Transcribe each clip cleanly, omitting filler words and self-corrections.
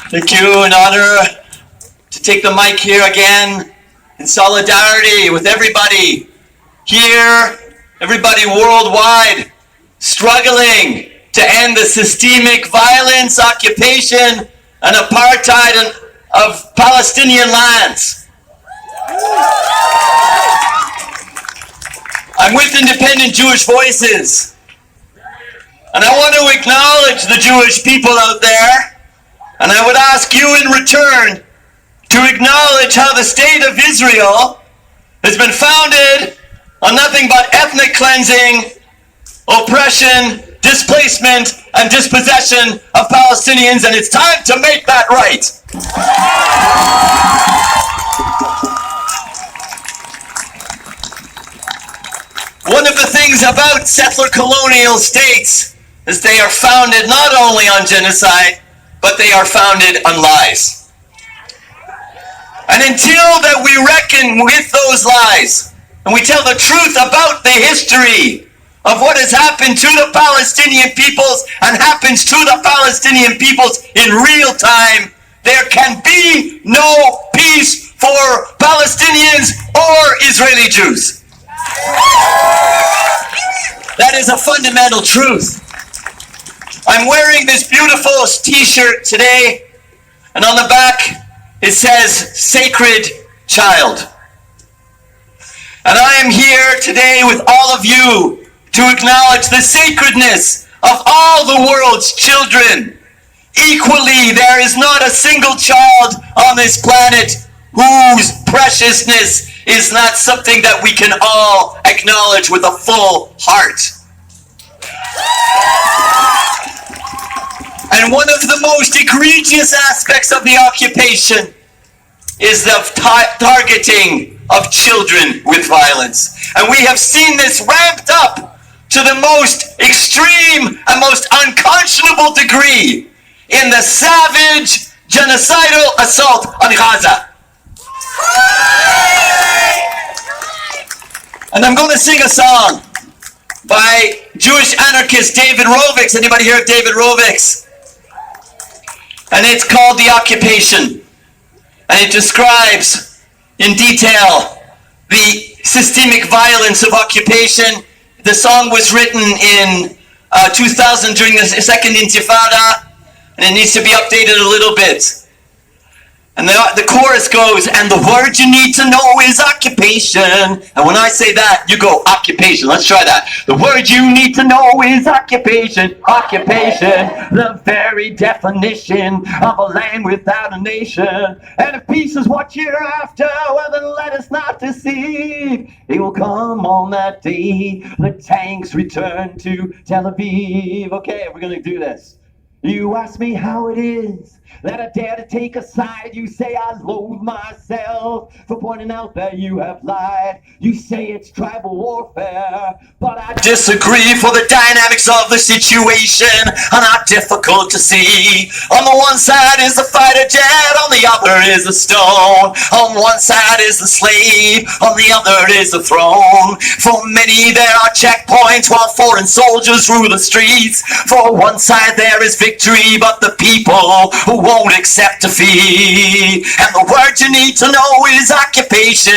Thank you. An honor to take the mic here again in solidarity with everybody here, everybody worldwide, struggling to end the systemic violence, occupation, and apartheid of Palestinian lands. I'm with Independent Jewish Voices, and I want to acknowledge the Jewish people out there, and I would ask you in return to acknowledge how the state of Israel has been founded on nothing but ethnic cleansing, oppression, displacement, and dispossession of Palestinians, and it's time to make that right. One of the things about settler colonial states is they are founded not only on genocide, but they are founded on lies. And until that we reckon with those lies, and we tell the truth about the history of what has happened to the Palestinian peoples and happens to the Palestinian peoples in real time, there can be no peace for Palestinians or Israeli Jews. That is a fundamental truth. I'm wearing this beautiful t-shirt today, and on the back it says, Sacred Child. And I am here today with all of you to acknowledge the sacredness of all the world's children. Equally, there is not a single child on this planet whose preciousness is not something that we can all acknowledge with a full heart. And one of the most egregious aspects of the occupation is the targeting of children with violence. And we have seen this ramped up to the most extreme and most unconscionable degree in the savage, genocidal assault on Gaza. And I'm going to sing a song by Jewish anarchist David Rovics. Anybody hear of David Rovics? And it's called The Occupation. And it describes in detail the systemic violence of occupation. The song was written in 2000 during the Second Intifada, and it needs to be updated a little bit. And the chorus goes, and the word you need to know is occupation. And when I say that, you go, occupation. Let's try that. The word you need to know is occupation. Occupation, the very definition of a land without a nation. And if peace is what you're after, well then let us not deceive. It will come on that day the tanks return to Tel Aviv. Okay, we're going to do this. You ask me how it is that I dare to take a side. You say I loathe myself for pointing out that you have lied. You say it's tribal warfare, but I disagree, for the dynamics of the situation are not difficult to see. On the one side is the fighter jet, on the other is the stone. On one side is the slave, on the other is the throne. For many there are checkpoints while foreign soldiers rule the streets. For one side there is victory, but the people who won't accept defeat. And the word you need to know is occupation.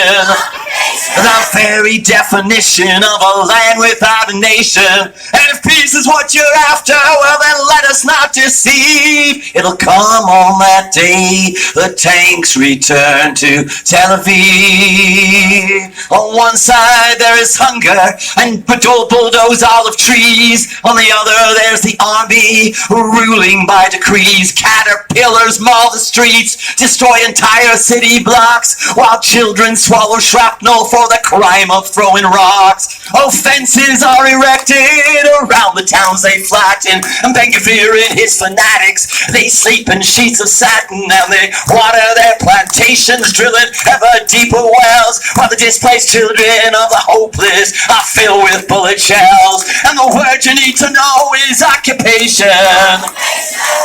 The very definition of a land without a nation. And if peace is what you're after, well then let us not deceive. It'll come on that day the tanks return to Tel Aviv. On one side there is hunger and bulldoze olive trees. On the other there's the army ruling by decrees. Caterpillars maul the streets, destroy entire city blocks, while children swallow shrapnel for the crime of throwing rocks. Oh, fences are erected around the towns they flatten, and behaviour and his fanatics, they sleep in sheets of satin, and they water their plantations, drilling ever deeper wells, while the displaced children of the hopeless are filled with bullet shells. And the word you need to know is occupation.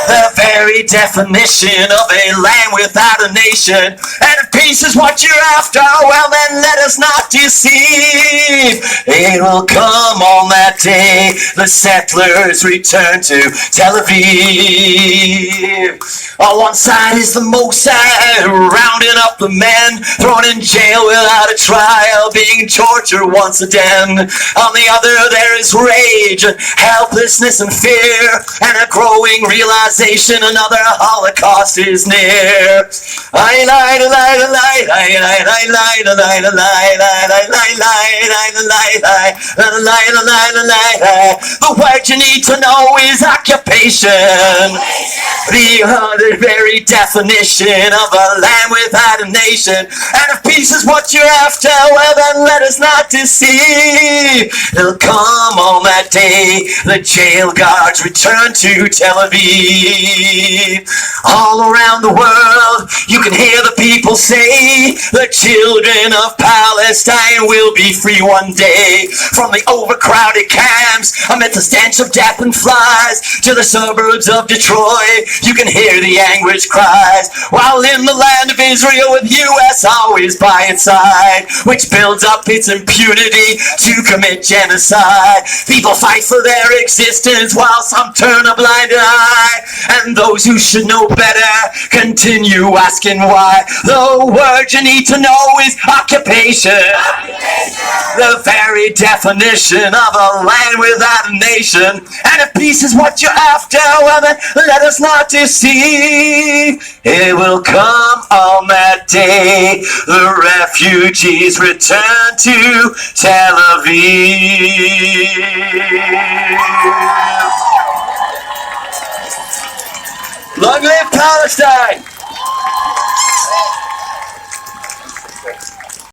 The very definition of a land without a nation. And if peace is what you're after, well then let us not deceive. It will come on that day the settlers return to Tel Aviv. On one side is the Mossad, rounding up the men, thrown in jail without a trial, being tortured once a den. On the other there is rage, and helplessness and fear, and a growing realization another Holocaust is near. The word you need to know is occupation. The very definition of a land without a nation. And if peace is what you're after, well then let us not deceive. It'll come on that day the jail guards return to Tel Aviv. All around the world you can hear the people say the children of Palestine will be free one day. From the overcrowded camps amid the stench of death and flies to the suburbs of Detroit, you can hear the anguish cries, while in the land of Israel with US always by its side, which builds up its impunity to commit genocide. People fight for their existence while some turn a blind eye, and those who should know better continue asking why. The word you need to know is occupation. The very definition of a land without a nation. And if peace is what you're after, well then let us not deceive. It will come on that day the refugees return to Tel Aviv. Long live Palestine!